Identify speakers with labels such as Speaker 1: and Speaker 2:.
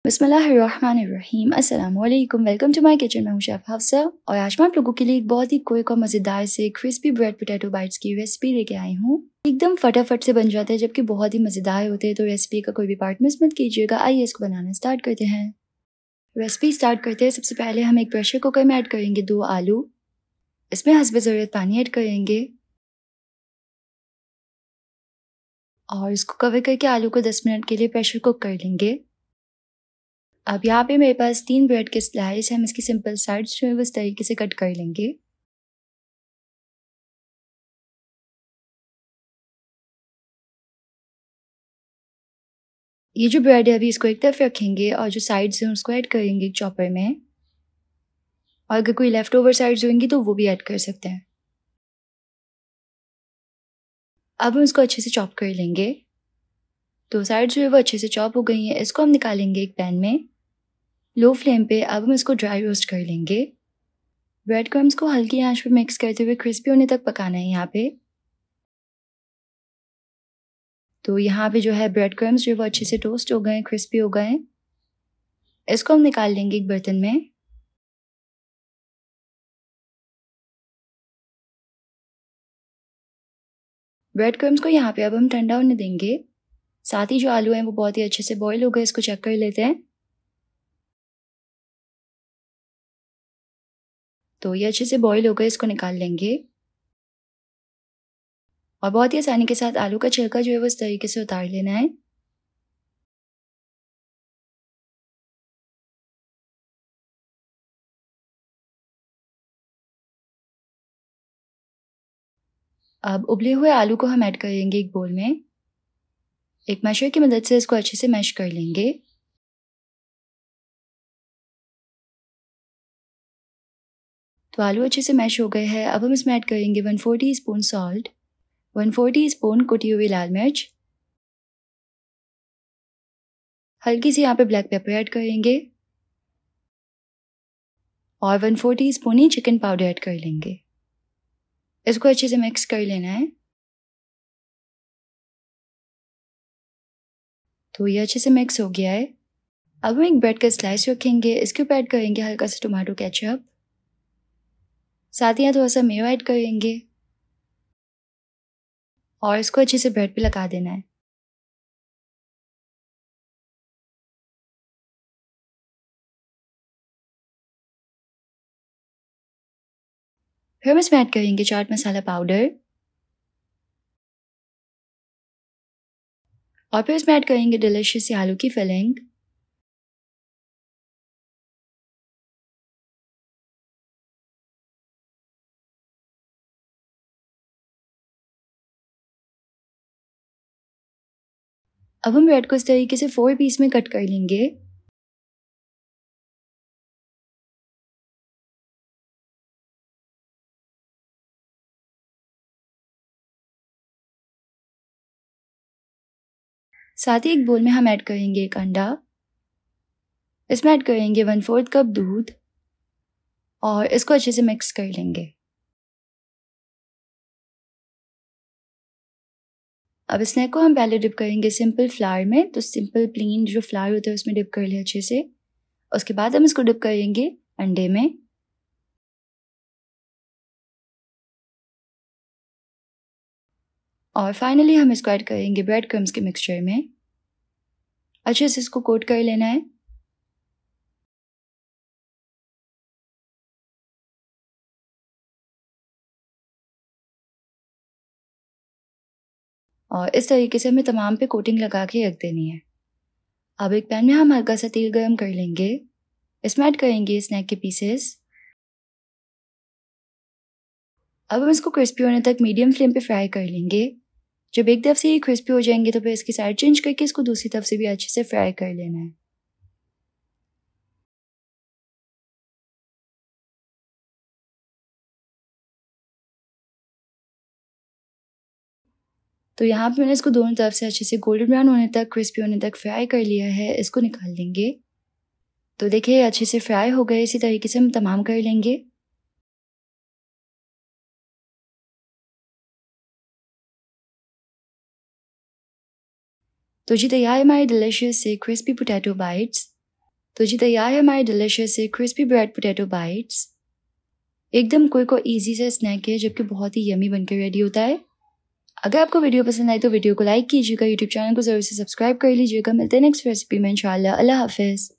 Speaker 1: बिस्मिल्लाहिर्रहमानिर्रहीम अस्सलामुअलैकुम। Welcome to my kitchen. मैं हूं शेफ़ हफ्सा और आज मैं आप लोगों के लिए एक बहुत ही क्विक और मज़ेदार से क्रिस्पी ब्रेड पोटैटो बाइट्स की रेसिपी लेके आई हूं। एकदम फटाफट से बन जाते हैं जबकि बहुत ही मज़ेदार होते हैं, तो रेसिपी का कोई भी पार्ट मिस मत कीजिएगा। आइए इसको बनाना स्टार्ट करते हैं। रेसिपी स्टार्ट करते हैं। सबसे पहले हम एक प्रेशर कुकर में ऐड करेंगे 2 आलू। इसमें हस्बे ज़रूरत पानी ऐड करेंगे और इसको कवर करके आलू को 10 मिनट के लिए प्रेशर कुक कर लेंगे। अब यहाँ पे मेरे पास 3 ब्रेड के स्लाइस हैं। हम इसकी सिंपल साइड्स जो है वो इस तरीके से कट कर लेंगे। ये जो ब्रेड है अभी इसको एक तरफ रखेंगे और जो साइड्स हैं उसको ऐड करेंगे चॉपर में, और अगर कोई लेफ्ट ओवर साइड्स होंगी तो वो भी ऐड कर सकते हैं। अब हम इसको अच्छे से चॉप कर लेंगे। तो साइड जो है वो अच्छे से चॉप हो गई हैं। इसको हम निकालेंगे एक पैन में लो फ्लेम पे। अब हम इसको ड्राई रोस्ट कर लेंगे। ब्रेड क्रम्स को हल्की आंच पे मिक्स करते हुए क्रिस्पी होने तक पकाना है यहाँ पे। तो यहाँ पे जो है ब्रेड क्रम्स जो है वो अच्छे से टोस्ट हो गए, क्रिस्पी हो गए। इसको हम निकाल लेंगे एक बर्तन में। ब्रेड क्रम्स को यहाँ पे अब हम ठंडा होने देंगे। साथ ही जो आलू हैं वो बहुत ही अच्छे से बॉईल हो गए। इसको चेक कर लेते हैं। तो ये अच्छे से बॉईल हो गए, इसको निकाल लेंगे। और बहुत ही आसानी के साथ आलू का छिलका जो है वो इस तरीके से उतार लेना है। अब उबले हुए आलू को हम ऐड करेंगे एक बोल में। एक मैशर की मदद से इसको अच्छे से मैश कर लेंगे। तो आलू अच्छे से मैश हो गए हैं। अब हम इसमें ऐड करेंगे 1/4 टीस्पून सॉल्ट, 1/4 टीस्पून कुटी हुई लाल मिर्च, हल्की सी यहाँ पे ब्लैक पेपर ऐड करेंगे और 1/4 टीस्पून ही चिकन पाउडर ऐड कर लेंगे। इसको अच्छे से मिक्स कर लेना है। तो ये अच्छे से मिक्स हो गया है। अब हम एक ब्रेड का स्लाइस रखेंगे। इसके ऊपर ऐड करेंगे हल्का सा टोमेटो केचप, साथ ही यहाँ थोड़ा सा मेयो ऐड करेंगे और इसको अच्छे से ब्रेड पे लगा देना है। फिर हम इसमें ऐड करेंगे चाट मसाला पाउडर और फिर इसमें ऐड करेंगे डिलीशियस आलू की फिलिंग। अब हम ब्रेड को इस तरीके से 4 पीस में कट कर लेंगे। साथ ही एक बोल में हम ऐड करेंगे एक अंडा। इसमें ऐड करेंगे 1/4 कप दूध और इसको अच्छे से मिक्स कर लेंगे। अब स्नैक को हम पहले डिप करेंगे सिंपल फ्लावर में। तो सिंपल प्लेन जो फ्लावर होता है उसमें डिप कर ले अच्छे से। उसके बाद हम इसको डिप करेंगे अंडे में। और फाइनली हम इसको ऐड करेंगे ब्रेड क्रम्स के मिक्सचर में। अच्छे से इसको कोट कर लेना है। और इस तरीके से हमें तमाम पे कोटिंग लगा के रख देनी है। अब एक पैन में हम हल्का सा तेल गरम कर लेंगे। इसमें ऐड करेंगे स्नैक के पीसेस। अब हम इसको क्रिस्पी होने तक मीडियम फ्लेम पे फ्राई कर लेंगे। जब एक तरफ से ये क्रिस्पी हो जाएंगे तो फिर इसकी साइड चेंज करके इसको दूसरी तरफ से भी अच्छे से फ्राई कर लेना है। तो यहाँ पे मैंने इसको दोनों तरफ से अच्छे से गोल्डन ब्राउन होने तक, क्रिस्पी होने तक फ्राई कर लिया है। इसको निकाल लेंगे। तो देखिए अच्छे से फ्राई हो गए। इसी तरीके से हम तमाम कर लेंगे। तो जी तैयार है हमारी डिलीशियस से क्रिस्पी पोटैटो बाइट्स। तो जी तैयार है हमारे डिलिशियस से क्रिस्पी ब्रेड पोटैटो बाइट्स। एकदम क्विक और इजी से स्नैक है जबकि बहुत ही यमी बनकर रेडी होता है। अगर आपको वीडियो पसंद आए तो वीडियो को लाइक कीजिएगा, यूट्यूब चैनल को जरूर से सब्सक्राइब कर लीजिएगा। मिलते हैं नेक्स्ट रेसिपी में इंशाल्लाह। अल्लाह हाफिज़।